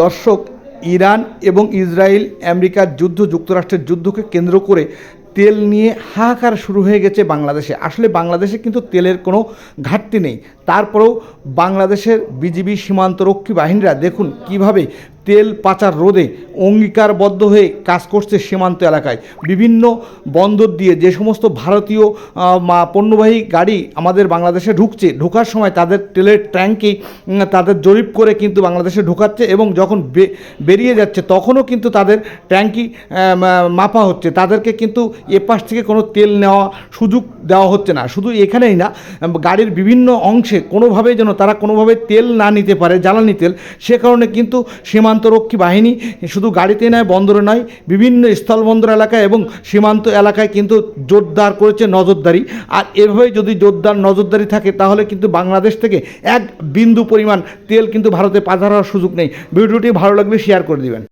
দর্শক, ইরান এবং ইসরায়েল আমেরিকার যুদ্ধ, যুক্তরাষ্ট্রের যুদ্ধকে কেন্দ্র করে তেল নিয়ে হাহাকার শুরু হয়ে গেছে বাংলাদেশে। আসলে বাংলাদেশে কিন্তু তেলের কোনো ঘাটতি নেই, তারপরেও বাংলাদেশের বিজিবি সীমান্তরক্ষী বাহিনীরা দেখুন কিভাবে তেল পাচার রোধে অঙ্গীকারবদ্ধ হয়ে কাজ করছে। সীমান্ত এলাকায় বিভিন্ন বন্দর দিয়ে যে সমস্ত ভারতীয় পণ্যবাহী গাড়ি আমাদের বাংলাদেশে ঢোকার সময় তাদের তেলের ট্যাঙ্কি তাদের জরিপ করে কিন্তু বাংলাদেশে ঢোকাচ্ছে, এবং যখন বেরিয়ে যাচ্ছে তখনও কিন্তু তাদের ট্যাঙ্কি মাপা হচ্ছে। তাদেরকে কিন্তু এপাশ থেকে কোনো তেল নেওয়া সুযোগ দেওয়া হচ্ছে না। শুধু এখানেই না, গাড়ির বিভিন্ন অংশে কোনোভাবেই যেন তারা কোনোভাবে তেল না নিতে পারে, জ্বালানি তেল। সে কারণে কিন্তু সীমান্তরক্ষী বাহিনী শুধু গাড়িতে নয়, বন্দরে নয়, বিভিন্ন স্থলবন্দর এলাকায় এবং সীমান্ত এলাকায় কিন্তু জোরদার করেছে নজরদারি। আর এভাবেই যদি জোরদার নজরদারি থাকে তাহলে কিন্তু বাংলাদেশ থেকে এক বিন্দু পরিমাণ তেল কিন্তু ভারতে পাচার হওয়ার সুযোগ নেই। ভিডিওটি ভালো লাগলে শেয়ার করে দিবেন।